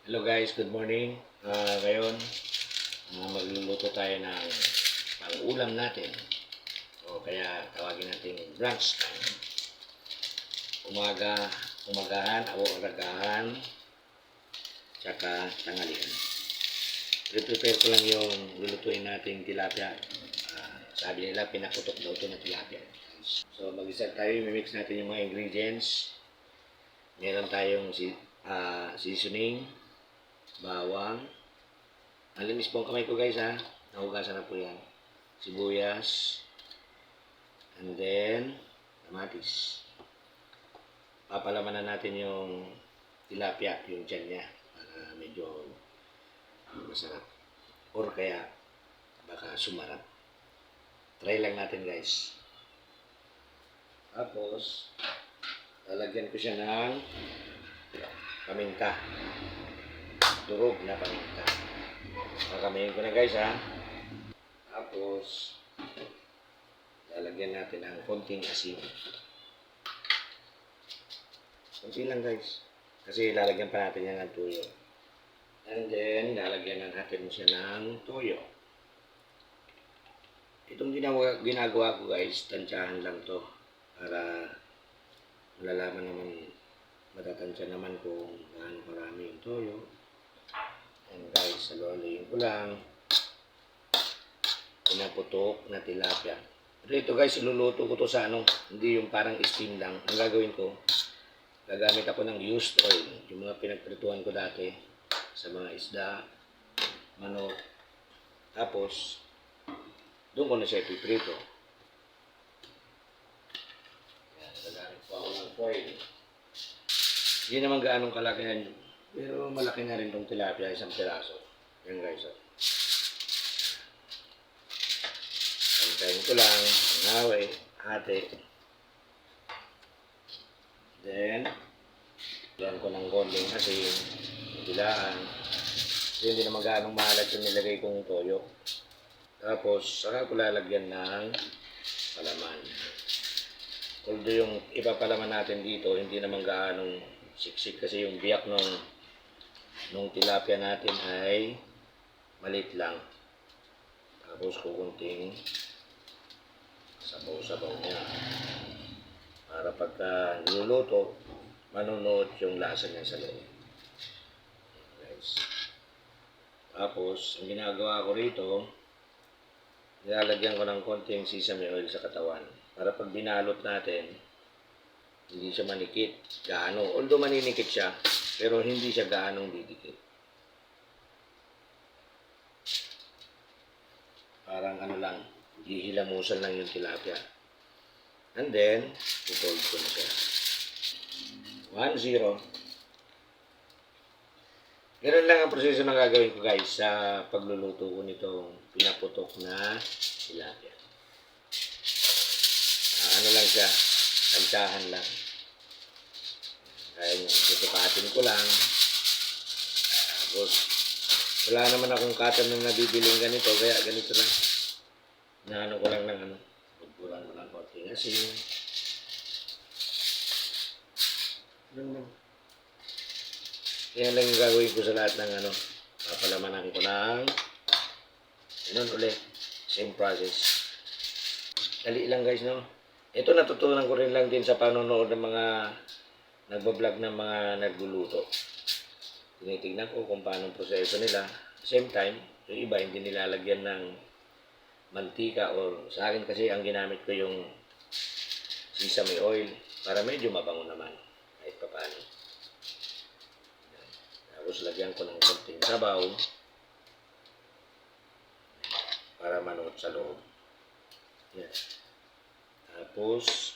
Hello guys, good morning. Ngayon, magluluto tayo ng pang-ulam natin. O kaya tawagin natin brunch time. Umagahan o aragahan, tsaka tanghalian. Prepare ko lang yung lulutuin nating tilapia. Sabi nila, pinakutok daw ito ng tilapia. So mag-start tayo, mimix natin yung mga ingredients. Meron tayong seasoning, bawang. Malinis po ang kamay ko guys ha. Nahugasan na po yan. Sibuyas. And then, kamatis. Papalaman na natin yung tilapia, yung tiyan niya. Para medyo masarap. Or kaya, baka sumarap. Try lang natin guys. Tapos, lalagyan ko siya ng paminta. Durog na paminta. Kakamayin ko na guys ha. Tapos, lalagyan natin ng konting asin. Konti lang guys. Kasi lalagyan pa natin yan ng tuyo. And then, lalagyan natin siya ng toyo. Itong ginagawa ko guys, tansyahan lang to. Para malalaman naman, matatansya naman kung gaano karami yung toyo. And guys, saloliin ko lang. Pinaputok na tilapia. Pero ito guys, iluluto ko to sa hindi yung parang steam lang. Ang gagawin ko, gagamit ako ng used oil. Yung mga pinagprituhan ko dati sa mga isda, manok. Tapos, doon ko na siya ipiprito. Yan, gagamit po ako ng foil. Hindi naman gaanong kalaki yan. Pero malaki na rin itong tilapia, isang piraso. Yan guys. Antayin ko lang, naway, hati. Then, yan ko ng konting asin, bilaan. So, hindi naman gaanong mahalat yung nilagay kong toyo. Tapos, saka ko lalagyan ng palaman. Although yung ipapalaman natin dito, hindi naman gaanong siksik kasi yung biyak nung tilapia natin ay maliit lang. Tapos kukunting sabaw-sabaw niya. Para pagka niluluto, manunuot yung lasa niya sa loob. Guys. Tapos, ang ginagawa ko rito, nilalagyan ko ng konting sesame oil sa katawan. Para pag binalot natin, hindi siya manikit. Gaano. Although maninikit siya, pero hindi siya gaanong didikit. Parang lang, hihilamusan lang yung tilapia. And then, ito ko na siya. 1-0. Ganun lang ang proseso na gagawin ko guys sa pagluluto ko nitong pinaputok na tilapia. Lang siya, tansyahan lang. Kaya tutupatin ko lang. Tapos, wala naman akong cutter na nabibiling ganito, kaya ganito lang. Naano ko lang ng pagpuran ko lang konting asin. Yan lang yung gagawin ko sa lahat ng papalamanan ko ng ganun ulit. Same process. Dali lang guys, no? Ito natutunan ko rin lang din sa panonood ng mga nagbablog ng mga nagluluto. Tinitignan ko kung paano ang proseso nila. Same time, yung iba hindi nilalagyan ng mantika or sa akin kasi ang ginamit ko yung sesame oil para medyo mabango naman kahit pa paano. Tapos lagyan ko ng konting sabaw para manuot sa loob. Yan. Tapos,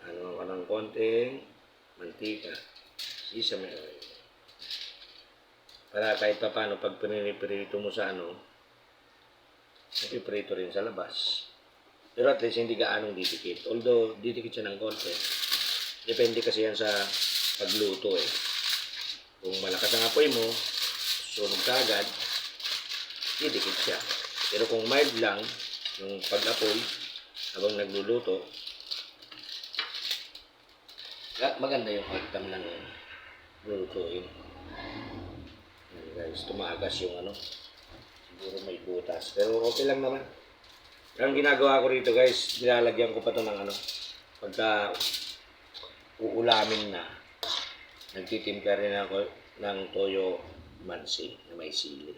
ko ng konting mantika, sesame oil. Para kahit pa paano, pag pinipirito mo sa napiprito rin sa labas. Pero at least hindi gaanong didikit. Although, didikit siya ng konti. Depende kasi yan sa pagluto eh. Kung malakas ang apoy mo, sunog ka agad, didikit siya. Pero kung mild lang, yung pag-apoy, habang nagluluto, maganda yung outcome ng lulutuin. guys, tumagas yung ano. Siguro may butas. Pero okay lang naman. Ang ginagawa ko rito guys, nilalagyan ko pa to ng ano. Pagka uulamin na, nagtitimpla rin ako ng toyo mansi na may sili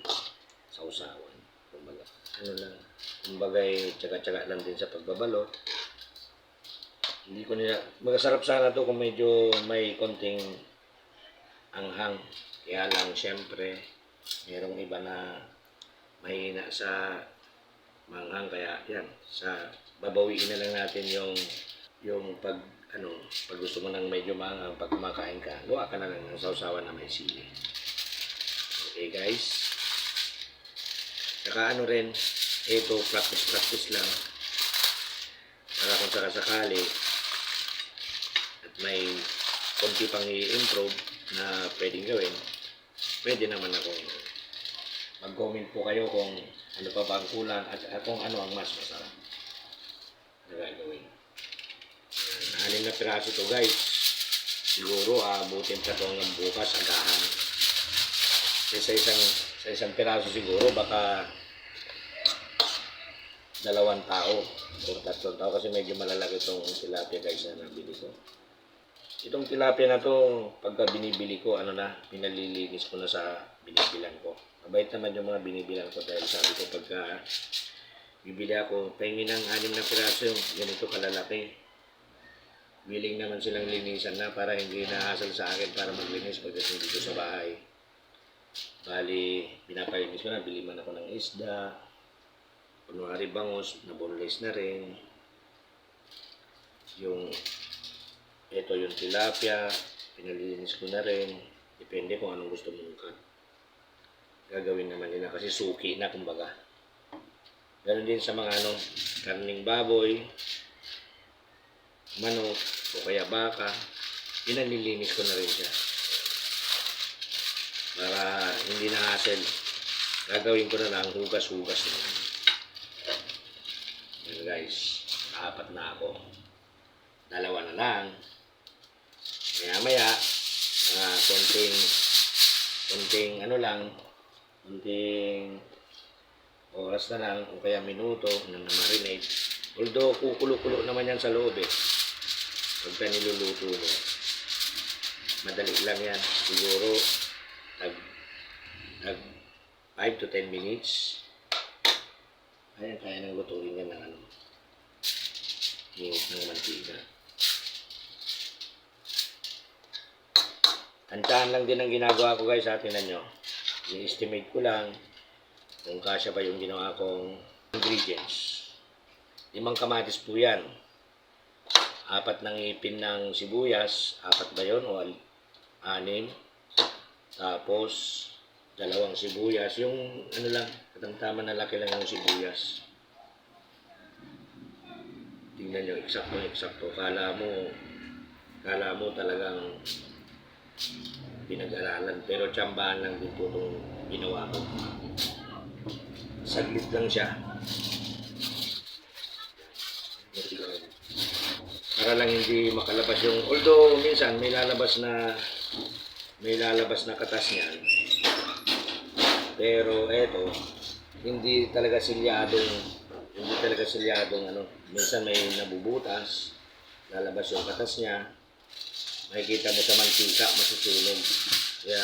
sa usawan. Kumbaga, ano lang, kumbaga tsaga-tsaga lang din sa pagbabalot. Hindi ko nila, magasarap sana to kung medyo may konting anghang. Kaya lang, syempre, merong iba na mahina sa manghang. Kaya, yan, sa babawiin na lang natin yung pag gusto mo ng medyo manghang, pag kumakain ka, gawa ka na lang ng sausawan na may sili. Okay guys. Saka ano rin, ito practice lang. Para kung sakasakali at may konti pang i-improve na pwedeng gawin, pwede naman ako mag-comment po kayo kung ano pa ba ang kulang at kung ano ang mas masarap na gagawin. 6 na piraso to guys. Siguro abutin pa to hanggang bukas agahan. Sa isang piraso siguro baka 2 tao o 3 tao kasi medyo malalaki itong tilapia guys na nabili ko. Itong tilapia na to pagka binibili ko pinalilinis ko na sa binibilan ko. Mabait naman yung mga binibilan ko dahil sabi ko pagka bibili ako, pahingin ng 6 na piraso yung ganito kalalaki. Willing naman silang linisan na para hindi na-hassle sa akin para maglinis pagdating dito sa bahay. Bali, pinapalinis ko na, bili man ako ng isda, kunwari bangus, na boneless na rin. Ito yung tilapia, pinalilinis ko na rin. Depende kung anong gusto mong cut. Gagawin naman nila kasi suki na kumbaga. Ganon din sa mga karning baboy, manok, o kaya baka, pinalilinis ko na rin siya. Para hindi na hassle, gagawin ko na lang hugas-hugas na. Yan guys, 4 na ako. 2 na lang. Maya-maya, mga konting oras na lang, o kaya minuto na marinate. Although, kukulo-kulo naman yan sa loob eh. Pagka niluluto mo, madali lang yan. Siguro, nag 5 to 10 minutes. Ayan, kaya nang lutuin yan ng init ng mantika. Tantahan lang din ang ginagawa ko guys, tingnan nyo. I-estimate ko lang kung kasya ba yung ginawa kong ingredients. 5 kamatis po yan. 4 ng ipin ng sibuyas. 4 ba yun? O 6. Tapos, 2 sibuyas. Yung katangtaman na laki lang yung sibuyas. Tingnan nyo, eksakto. Kala mo talagang pinag-aralan. Pero tsambahan lang din po itong ginawa ko. Saglit lang siya. Para lang hindi makalabas yung, although minsan may lalabas na katas niyan. Pero eto, hindi talaga silyadong minsan may nabubutas, lalabas yung katas niya. Makikita mo sa mantika, masusunog. Kaya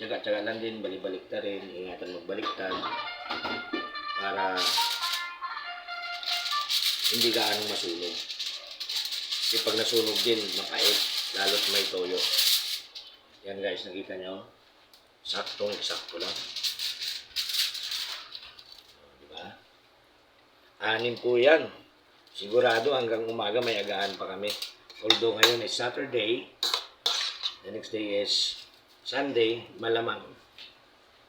tsaga-tsaga lang din, balik-baliktad rin, ingatan magbaliktad para hindi gaano masunog. Kasi pag nasunog din, mapait, lalo't may toyo. Yan guys, nakita nyo? Saktong-eksakto lang. Diba? 6 po yan. Sigurado hanggang umaga may agahan pa kami. Although ngayon is Saturday, the next day is Sunday, malamang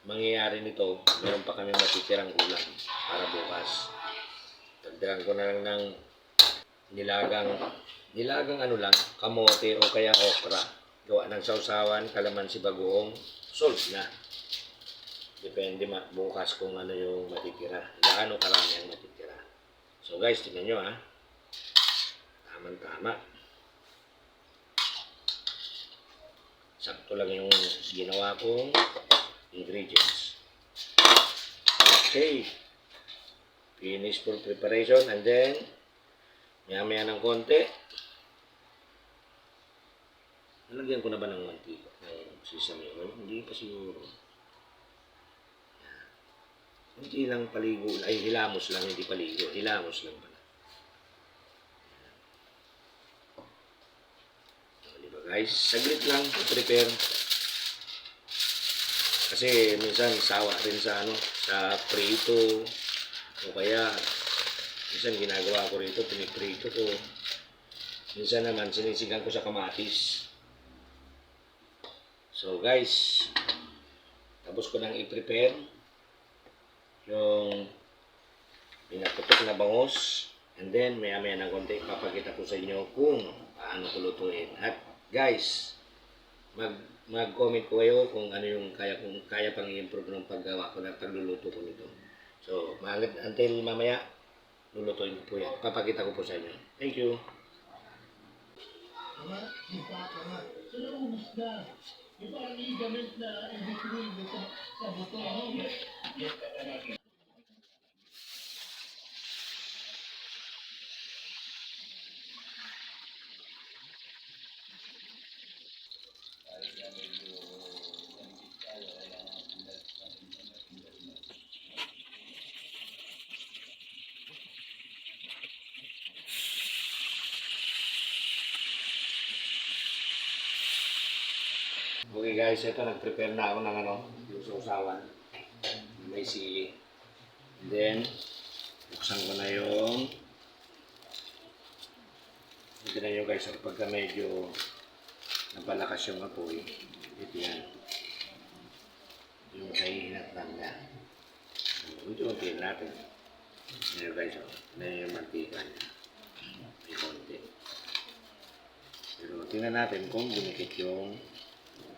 mangyayari nito, meron pa kami matitirang ulam para bukas. Tagdagan ko na lang ng nilagang kamote o kaya okra. Gawa ng sausawan, kalamansi bagoong, solve na. Depende bukas kung ano yung matitira. Gaano karami ang matitira. So guys, tingnan nyo ha. Tama-tama. sakto lang yung ginawa kong ingredients. Okay. Finish for preparation and then maya-maya ng konti. Nalagyan ko na ba ng mantika? Ng sesame oil? Hindi pa siguro. Hindi lang paligo. Ay, hilamos lang, hindi paligo. Hilamos lang pala. O, diba guys? Saglit lang prepare. Kasi minsan sawa rin sa sa prito. O kaya, minsan ginagawa ko rito, piniprito ko. Minsan naman, sinisigang ko sa kamatis. So guys, tapos ko nang i-prepare yung pinaputok na bangus. And then, maya-maya ng konti, papakita ko sa inyo kung paano ko lutuin. At guys, mag-comment ko kayo kung ano yung kaya pang i-improve ng paggawa ko ng pagluluto ko nito. So, until mamaya, lulutuin ko po yan. Papakita ko po sa inyo. Thank you. Okay guys, ito nag-prepare na ako ng yung sausawan. May sili. And then, buksan ko na yung ito na nyo guys, pagka medyo napalakas yung apoy, ito yan. Yung kahihinatnan na. Unti-unti natin. Ito guys, na yung mantika niya. May konti. Pero tingnan natin kung dumikit yung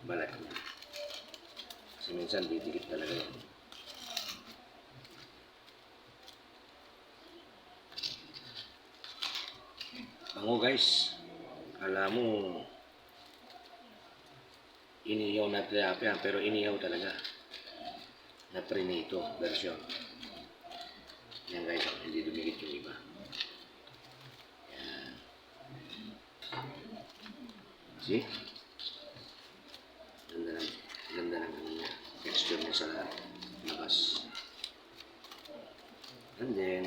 balat niya. Kasi minsan didikit talaga yan. Bango guys. Alam mo, inihaw na tilapia, pero inihaw talaga. Na prinito version. Yan guys, hindi dumikit yung iba. Yan. See? Ganda ng texture niya sa labas. And then,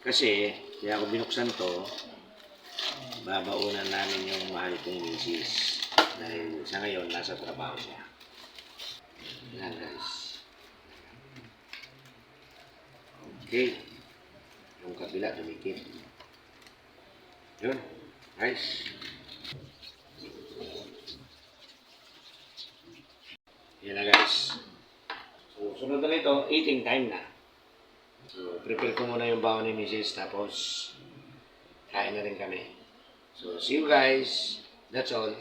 kasi, kaya ako binuksan to, babaunan namin yung mahal kong misis. Dahil sa ngayon, nasa trabaho siya. Yan guys. Okay. Yung kabila, dumikit. Yun. Guys. Yan na guys. So, sunod na nito, eating time na. So, prepare ko muna yung baon ni Mrs. Tapos, kain na rin kami. So, see you guys. That's all.